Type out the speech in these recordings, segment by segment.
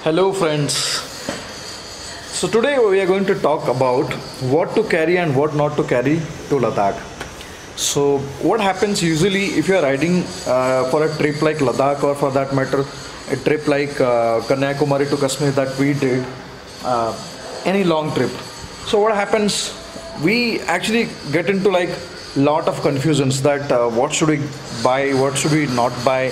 Hello friends. So today we are going to talk about what to carry and what not to carry to Ladakh. So what happens usually if you are riding for a trip like Ladakh, or for that matter a trip like Kanyakumari to Kashmir that we did, any long trip. So what happens, we actually get into like lot of confusions that what should we buy, what should we not buy,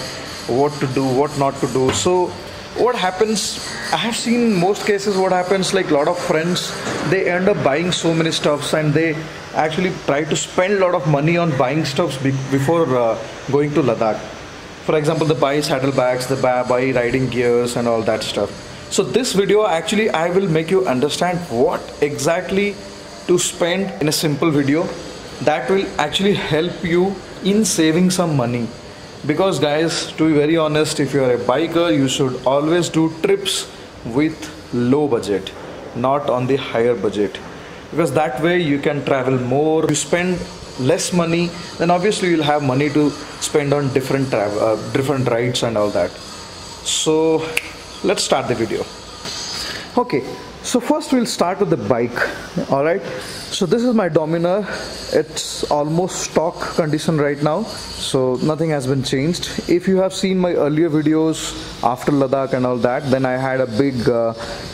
what to do, what not to do. So what happens, I have seen most cases what happens, like a lot of friends, they end up buying so many stuffs and they actually try to spend a lot of money on buying stuffs before going to Ladakh. For example, they buy saddlebags, they buy riding gears and all that stuff. So this video actually I will make you understand what exactly to spend in a simple video that will actually help you in saving some money. Because guys, to be very honest, if you are a biker, you should always do trips with low budget, not on the higher budget, because that way you can travel more. You spend less money, then obviously you'll have money to spend on different rides and all that. So let's start the video. Okay, so first we'll start with the bike. All right, so this is my Dominar. It's almost stock condition right now, so nothing has been changed. If you have seen my earlier videos after Ladakh and all that, then I had a big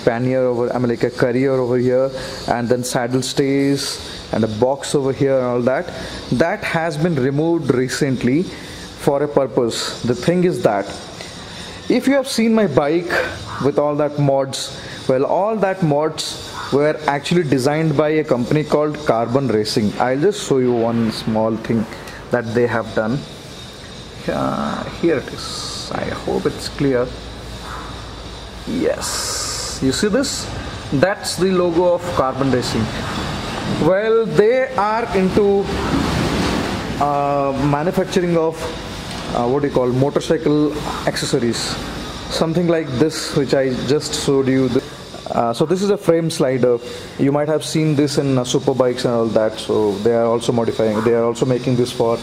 pannier over, like a carrier over here, and then saddle stays and a box over here and all that. That has been removed recently for a purpose. The thing is that if you have seen my bike with all that mods, well, all that mods were actually designed by a company called Carbon Racing. I'll just show you one small thing that they have done. Here it is. I hope it's clear. Yes, you see this? That's the logo of Carbon Racing. Well, they are into manufacturing of what do you call, motorcycle accessories, something like this, which I just showed you. So this is a frame slider. You might have seen this in super bikes and all that. So they are also modifying, they are also making this for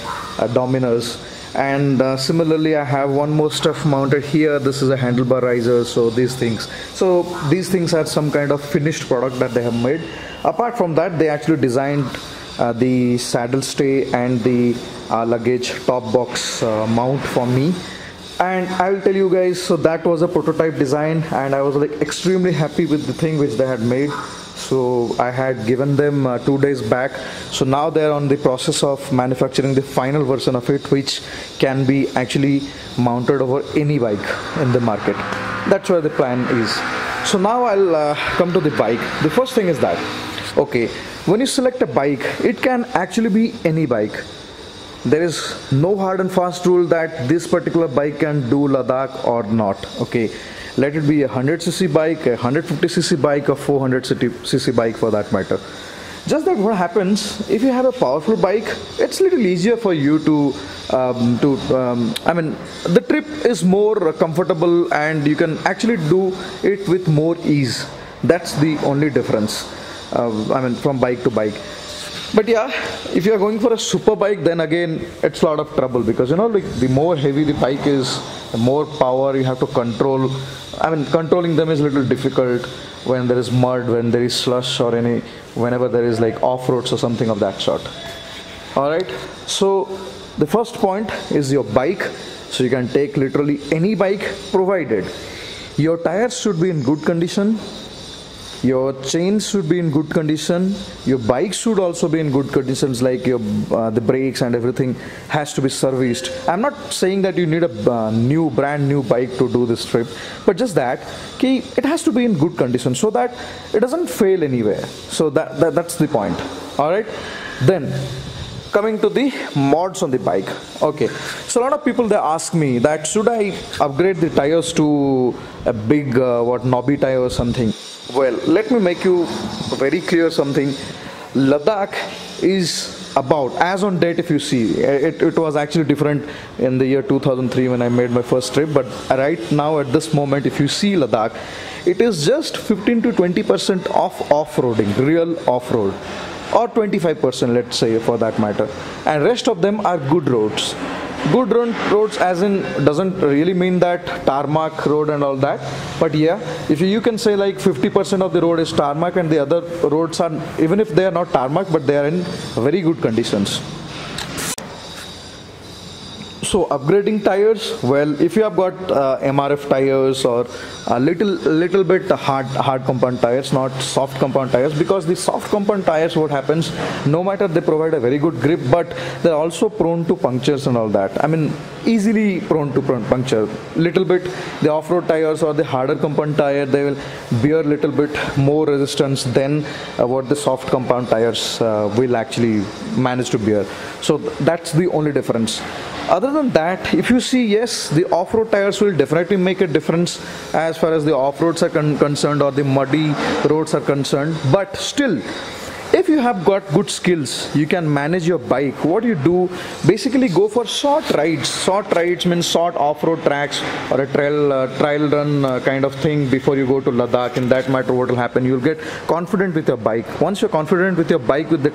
Dominars. And similarly, I have one more stuff mounted here. This is a Handlebar Risers. So these things are some kind of finished product that they have made. Apart from that, they actually designed the saddle stay and the luggage top box mount for me. And I will tell you guys, so that was a prototype design and I was like extremely happy with the thing which they had made. So I had given them 2 days back. So now they are on the process of manufacturing the final version of it, which can be actually mounted over any bike in the market. That's where the plan is. So now I'll come to the bike. The first thing is that, okay, when you select a bike, it can actually be any bike. There is no hard and fast rule that this particular bike can do Ladakh or not. Okay, let it be a 100cc bike, a 150cc bike, or 400cc bike for that matter. Just that what happens, if you have a powerful bike, it's a little easier for you to I mean, the trip is more comfortable and you can actually do it with more ease. That's the only difference, I mean, from bike to bike. But yeah, if you are going for a super bike, then again it's a lot of trouble, because you know, like the more heavy the bike is, the more power you have to control. I mean, controlling them is a little difficult when there is mud, when there is slush, or whenever there is like off-roads or something of that sort. Alright, so the first point is your bike. So you can take literally any bike, provided your tires should be in good condition, your chains should be in good condition, your bike should also be in good conditions, like your the brakes and everything has to be serviced. I'm not saying that you need a brand new bike to do this trip, but just that it has to be in good condition so that it doesn't fail anywhere. So that's the point. All right, then coming to the mods on the bike. Okay, so a lot of people, they ask me that should I upgrade the tires to a big knobby tire or something. Well, let me make you very clear something. Ladakh is about, as on date, if you see, it was actually different in the year 2003 when I made my first trip, but right now at this moment, if you see Ladakh, it is just 15 to 20% off-roading, real off-road, or 25%, let's say, for that matter, and rest of them are good roads. Good roads as in doesn't really mean that tarmac road and all that, but yeah, if you can say like 50% of the road is tarmac and the other roads are, even if they are not tarmac, but they are in very good conditions. So upgrading tires, well, if you have got MRF tires or a little bit hard compound tires, not soft compound tires, because the soft compound tires, what happens, no matter they provide a very good grip, but they're also prone to punctures and all that. I mean, easily prone to puncture. Little bit, the off-road tires or the harder compound tire, they will bear little bit more resistance than what the soft compound tires will actually manage to bear. So that's the only difference. Other than that, if you see, yes, the off-road tires will definitely make a difference as far as the off-roads are concerned or the muddy roads are concerned, but still, if you have got good skills, you can manage your bike. What you do, basically go for short rides. Short rides means short off-road tracks or a trial run kind of thing before you go to Ladakh. In that matter, what will happen, you'll get confident with your bike. Once you're confident with your bike, with the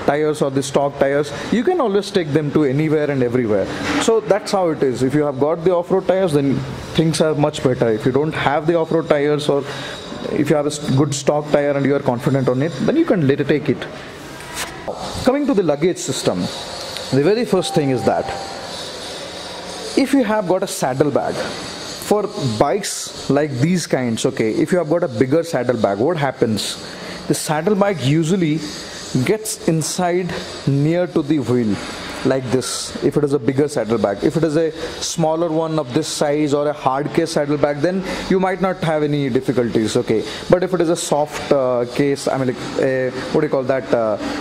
tires or the stock tires, you can always take them to anywhere and everywhere. So that's how it is. If you have got the off-road tires, then things are much better. If you don't have the off-road tires, or if you have a good stock tire and you are confident on it, then you can let it take it. Coming to the luggage system, the very first thing is that if you have got a saddlebag, for bikes like these kinds, okay, if you have got a bigger saddlebag, what happens? The saddlebag usually gets inside near to the wheel, like this, if it is a bigger saddlebag. If it is a smaller one of this size or a hard case saddlebag, then you might not have any difficulties, okay. But if it is a soft case, I mean, like what do you call that,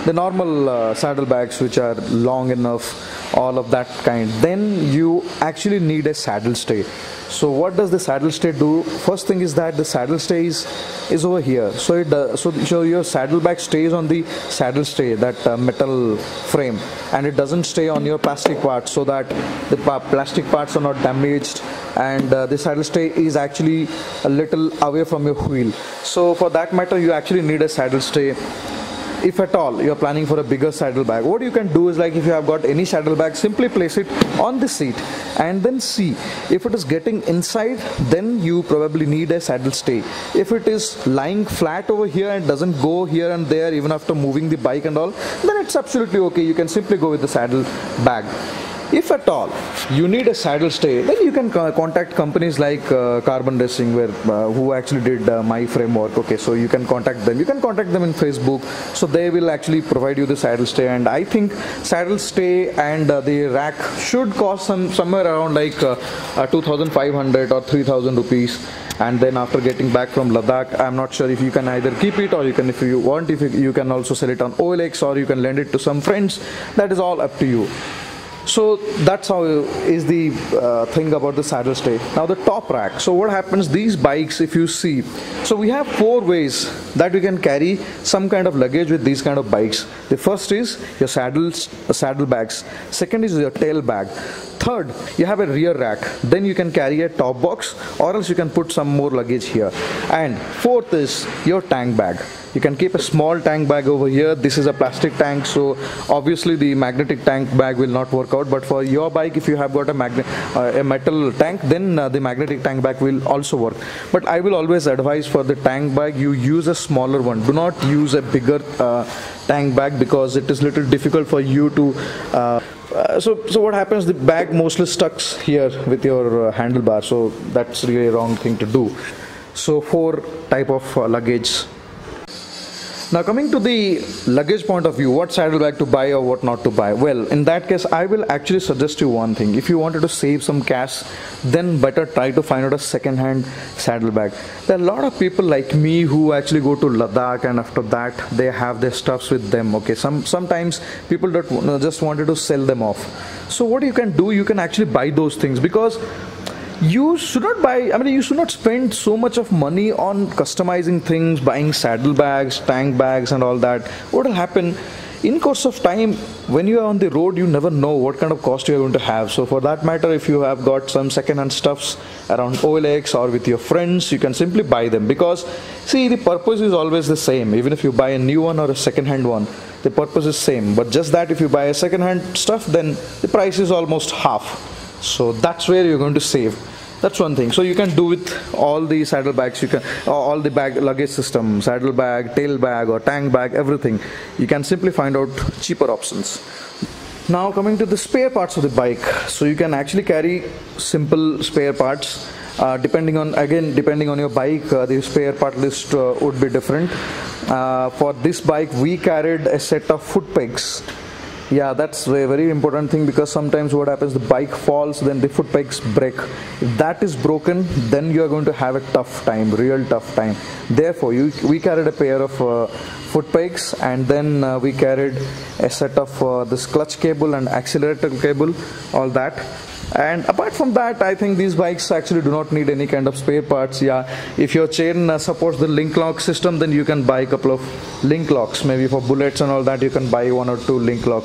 the normal saddlebags which are long enough, all of that kind, then you actually need a saddle stay. So what does the saddle stay do? First thing is that the saddle stay is over here. So it so your saddlebag stays on the saddle stay, that metal frame, and it doesn't stay on your plastic parts, so that the plastic parts are not damaged, and the saddle stay is actually a little away from your wheel. So for that matter, you actually need a saddle stay. If at all you are planning for a bigger saddlebag, what you can do is, like, if you have got any saddlebag, simply place it on the seat and then see if it is getting inside, then you probably need a saddle stay. If it is lying flat over here and doesn't go here and there even after moving the bike and all, then it's absolutely okay. You can simply go with the saddle bag. If at all you need a saddle stay, then you can contact companies like Carbon Racing, where who actually did my framework. Okay, so you can contact them. You can contact them in Facebook, so they will actually provide you the saddle stay. And I think saddle stay and the rack should cost somewhere around like 2,500 or 3,000 rupees. And then after getting back from Ladakh, I'm not sure if you can either keep it, or you can, if you want, if you can also sell it on OLX, or you can lend it to some friends. That is all up to you. So that's how is the thing about the saddle stay. Now the top rack. So what happens, these bikes, if you see, so we have 4 ways that we can carry some kind of luggage with these kind of bikes. The first is your saddlebags. Second is your tail bag. Third, you have a rear rack. Then you can carry a top box, or else you can put some more luggage here. And fourth is your tank bag. You can keep a small tank bag over here. This is a plastic tank, so obviously the magnetic tank bag will not work out. But for your bike, if you have got a metal tank, then the magnetic tank bag will also work. But I will always advise, for the tank bag, you use a smaller one. Do not use a bigger tank bag, because it is little difficult for you to so what happens, the bag mostly stuck here with your handlebar, so that's really a wrong thing to do. So 4 type of luggage. Now coming to the luggage point of view, what saddlebag to buy or what not to buy. Well, in that case, I will actually suggest you one thing. If you wanted to save some cash, then better try to find out a second-hand saddlebag. There are a lot of people like me who actually go to Ladakh, and after that they have their stuffs with them. Okay, sometimes people don't just wanted to sell them off. So what you can do, you can actually buy those things, because you should not buy, I mean, you should not spend so much of money on customizing things, buying saddlebags, tank bags and all that. What will happen, in course of time, when you are on the road, you never know what kind of cost you are going to have. So for that matter, if you have got some second-hand stuffs around OLX or with your friends, you can simply buy them, because see, the purpose is always the same. Even if you buy a new one or a second-hand one, the purpose is same, but just that if you buy a second hand stuff, then the price is almost half. So that's where you're going to save. That's one thing. So you can do with all the saddlebags, you can all the bag luggage system, saddlebag, tail bag or tank bag, everything. You can simply find out cheaper options. Now coming to the spare parts of the bike, so you can actually carry simple spare parts. Depending on your bike, the spare part list would be different. For this bike, we carried a set of foot pegs. Yeah, that's a very important thing, because sometimes what happens, the bike falls, then the foot pegs break. If that is broken, then you are going to have a tough time, real tough time. Therefore, we carried a pair of foot pegs, and then we carried a set of this clutch cable and accelerator cable, all that. And apart from that, I think these bikes actually do not need any kind of spare parts. Yeah, if your chain supports the link lock system, then you can buy a couple of link locks. Maybe for bullets and all that, you can buy 1 or 2 link lock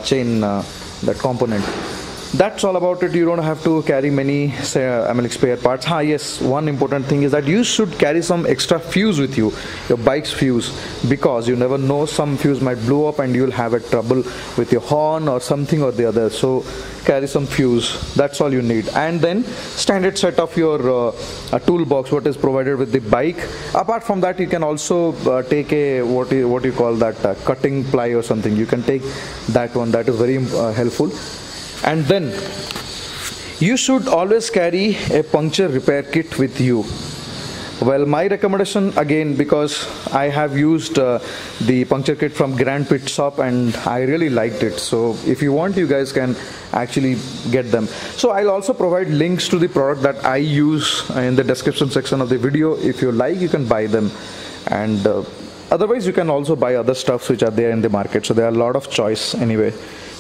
chain that component. That's all about it. You don't have to carry many spare parts. Yes, one important thing is that you should carry some extra fuse with you, your bike's fuse, because you never know, some fuse might blow up and you'll have a trouble with your horn or something or the other. So carry some fuse, that's all you need. And then standard set of your toolbox, what is provided with the bike. Apart from that, you can also take a what you call that cutting ply or something. You can take that one, that is very helpful. And then you should always carry a puncture repair kit with you. Well, my recommendation, again, because I have used the puncture kit from Grand Pit Shop and I really liked it. So if you want, you guys can actually get them. So I'll also provide links to the product that I use in the description section of the video. If you like, you can buy them. And otherwise, you can also buy other stuffs which are there in the market. So there are a lot of choice anyway.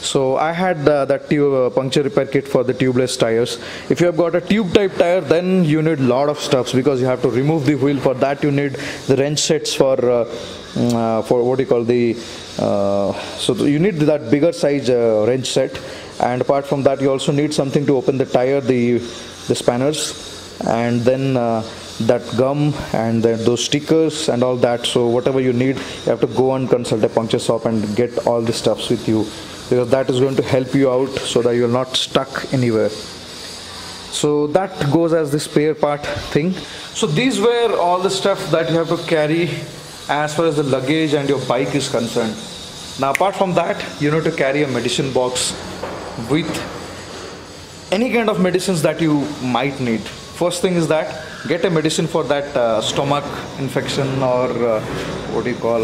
So I had that puncture repair kit for the tubeless tires. If you have got a tube type tire, then you need a lot of stuffs, because you have to remove the wheel. For that you need the wrench sets for what you call the so you need that bigger size wrench set. And apart from that, you also need something to open the tire, the spanners, and then that gum, and then those stickers and all that. So whatever you need, you have to go and consult a puncture shop and get all the stuffs with you, because that is going to help you out so that you are not stuck anywhere. So that goes as the spare part thing. So these were all the stuff that you have to carry as far as the luggage and your bike is concerned. Now apart from that, you need to carry a medicine box with any kind of medicines that you might need. First thing is that get a medicine for that stomach infection or what do you call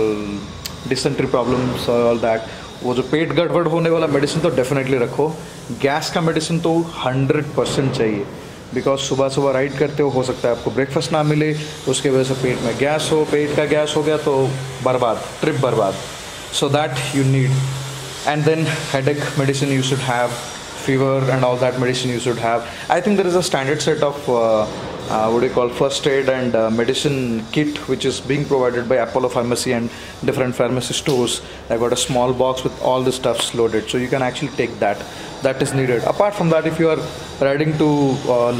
dysentery problems or all that. वो जो पेट गड़बड़ होने वाला medicine तो definitely रखो. Gas का medicine तो 100% चाहिए, बिकॉज सुबह सुबह राइड करते हो सकता है आपको ब्रेकफास्ट ना मिले, उसके वजह से पेट में गैस हो, पेट का गैस हो गया तो बर्बाद, ट्रिप बर्बाद. So that you need. And then headache medicine you should have, fever and all that medicine you should have. I think there is a standard set of what do you call first aid and medicine kit which is being provided by Apollo Pharmacy and different pharmacy stores. I got a small box with all the stuffs loaded, so you can actually take that. That is needed. Apart from that, if you are riding to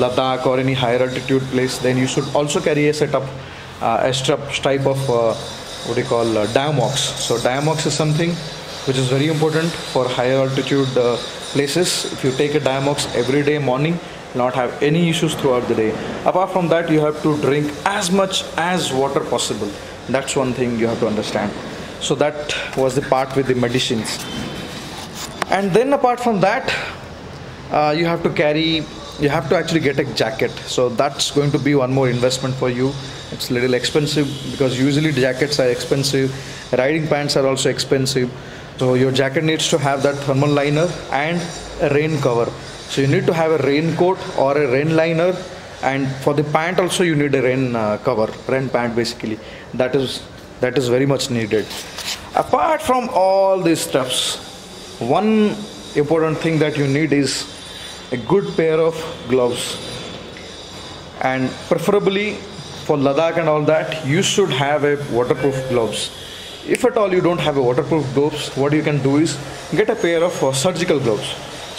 Ladakh or any higher altitude place, then you should also carry a setup, a type of what do you call Diamox. So Diamox is something which is very important for higher altitude places. If you take a Diamox every day morning, you'll not have any issues throughout the day. Apart from that, you have to drink as much as water possible. That's one thing you have to understand. So that was the part with the medicines. And then apart from that, you have to actually get a jacket. So that's going to be one more investment for you. It's a little expensive, because usually jackets are expensive, riding pants are also expensive. So your jacket needs to have that thermal liner and a rain cover. So you need to have a raincoat or a rain liner, and for the pant also you need a rain cover, rain pant basically. That is very much needed. Apart from all these stuffs, one important thing that you need is a good pair of gloves, and preferably for Ladakh and all that, you should have a waterproof gloves. If at all you don't have a waterproof gloves, what you can do is get a pair of surgical gloves.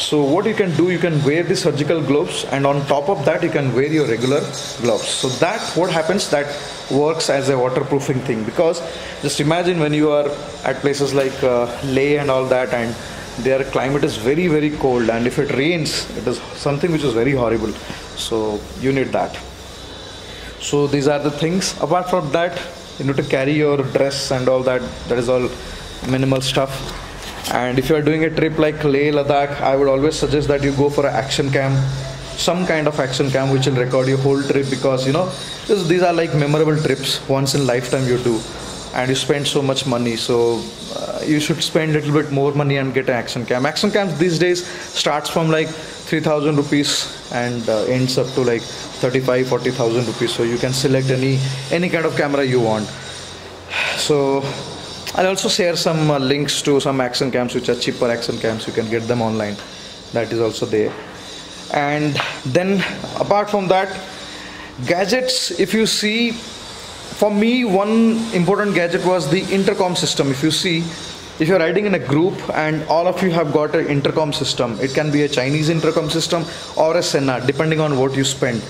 So what you can do, you can wear the surgical gloves, and on top of that you can wear your regular gloves. So that what happens, that works as a waterproofing thing. Because just imagine when you are at places like Leh and all that, and their climate is very very cold, and if it rains, it is something which is very horrible. So you need that. So these are the things. Apart from that, you need to carry your dress and all that. That is all minimal stuff. And if you are doing a trip like Leh Ladakh, I would always suggest that you go for an action cam, some kind of action cam which will record your whole trip, because you know these are like memorable trips, once in lifetime you do, and you spend so much money. So you should spend a little bit more money and get an action cam. Action cams these days starts from like 3,000 rupees and ends up to like 35,000-40,000 rupees. So you can select any kind of camera you want. So I'll also share some links to some action cams which are cheaper action cams. You can get them online. That is also there. And then apart from that, gadgets, if you see, for me one important gadget was the intercom system. If you see, if you're riding in a group and all of you have got an intercom system, it can be a Chinese intercom system or a Senna, depending on what you spend.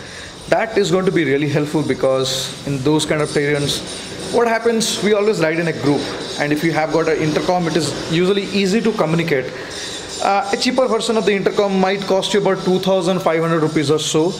That is going to be really helpful, because in those kind of terrains, what happens, we always ride in a group, and if you have got an intercom, it is usually easy to communicate. A cheaper version of the intercom might cost you about 2,500 rupees or so.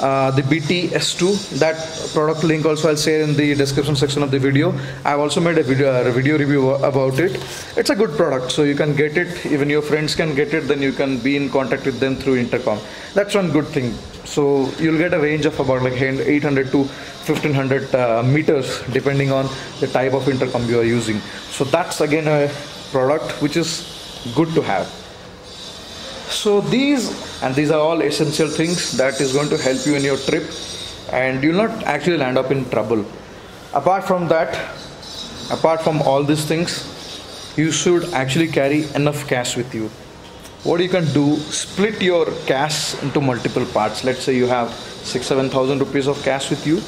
The BT S2, that product link also I'll share in the description section of the video. I've also made a video review about it. It's a good product, so you can get it, even your friends can get it, then you can be in contact with them through intercom. That's one good thing. So you'll get a range of about like 800 to 1500 meters, depending on the type of intercom you are using. So that's again a product which is good to have. So these are all essential things that is going to help you in your trip, and you'll not actually land up in trouble. Apart from that, apart from all these things, you should actually carry enough cash with you. What you can do, split your cash into multiple parts. Let's say you have 6,000-7,000 rupees of cash with you.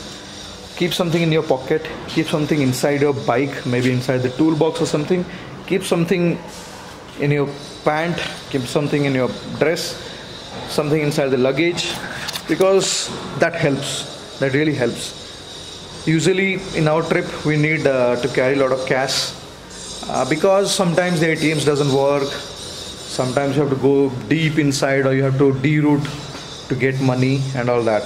Keep something in your pocket, keep something inside your bike, maybe inside the toolbox or something. Keep something in your pant, keep something in your dress, something inside the luggage, because that helps, that really helps. Usually in our trip we need to carry a lot of cash, because sometimes the ATMs doesn't work, sometimes you have to go deep inside, or you have to deroute to get money and all that.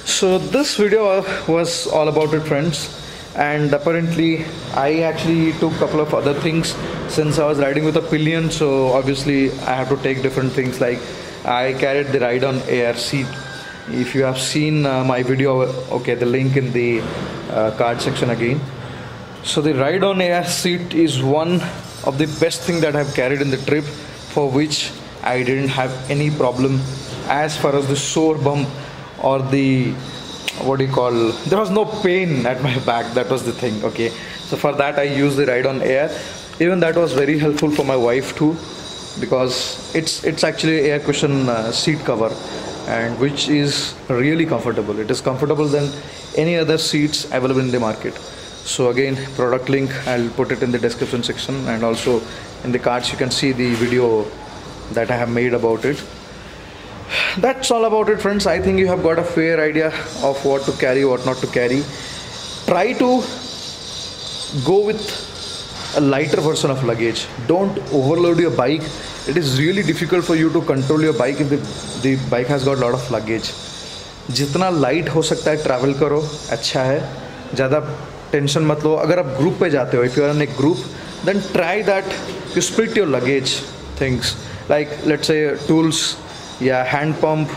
So this video was all about it, friends. And apparently I actually took a couple of other things, since I was riding with a pillion, so obviously I have to take different things. Like I carried the ride on air seat. If you have seen my video, okay, the link in the card section again. So the ride on air seat is one of the best thing that I have carried in the trip, for which I didn't have any problem as far as the sore bump or the there was no pain at my back. That was the thing. Okay, so for that I used the ride on air. Even that was very helpful for my wife too, because it's actually air cushion seat cover, and which is really comfortable. It is comfortable than any other seats available in the market. So again, product link I'll put it in the description section, and also in the cards you can see the video that I have made about it. That's all about it, friends. I think you have got a fair idea of what to carry, what not to carry. Try to go with a lighter version of luggage. Don't overload your bike. It is really difficult for you to control your bike if the bike has got a lot of luggage. जितना light हो सकता है travel करो, अच्छा है. ज़्यादा tension मत लो. अगर आप ग्रुप पे जाते हो, if you are in a group, then try that you split your luggage things, like let's say tools या हैंड पंप.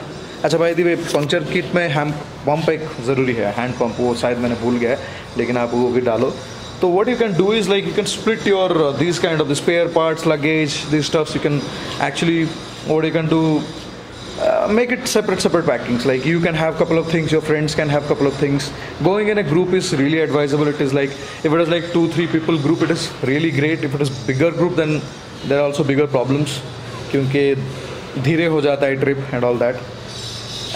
अच्छा भाई दी पंक्चर किट में हैंड पंप एक ज़रूरी है. हैंड पंप वो शायद मैंने भूल गया है, लेकिन आप वो भी डालो. तो what you can do is, like, you can split your these kind of the spare parts, luggage, these stuffs. You can actually, what you can do, make it separate packings. Like you can have couple of things, your friends can have couple of things. Going in a group is really advisable. It is like, if it is like 2-3 people group, it is really great. If it is bigger group, then there are also bigger problems, क्योंकि धीरे हो जाता है trip and all that.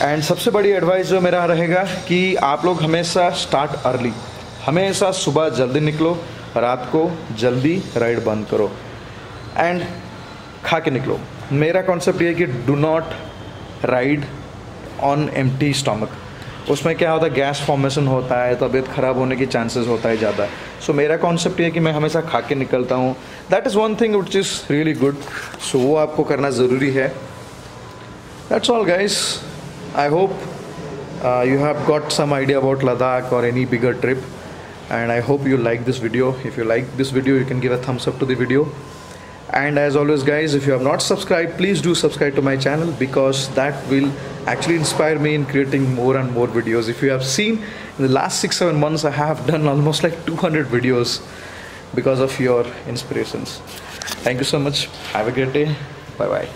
And सबसे बड़ी advice जो मेरा रहेगा कि आप लोग हमेशा स्टार्ट अर्ली, हमेशा सुबह जल्दी निकलो, रात को जल्दी राइड बंद करो, एंड खा के निकलो. मेरा कॉन्सेप्ट ये है कि do not ride on empty stomach. उसमें क्या होता है, गैस फॉर्मेशन होता है, तबीयत ख़राब होने की चांसेस होता है ज़्यादा। सो मेरा कॉन्सेप्ट ये है कि मैं हमेशा खा के निकलता हूँ। That is one thing which is really good. So वो आपको करना ज़रूरी है। That's all guys. I hope you have got some idea about Ladakh or any bigger trip, and I hope you like this video. If you like this video, you can give a thumbs up to the video. And as always guys, if you have not subscribed, please do subscribe to my channel, because that will actually inspire me in creating more and more videos. If you have seen, in the last 6-7 months I have done almost like 200 videos because of your inspirations. Thank you so much. Have a great day. Bye bye.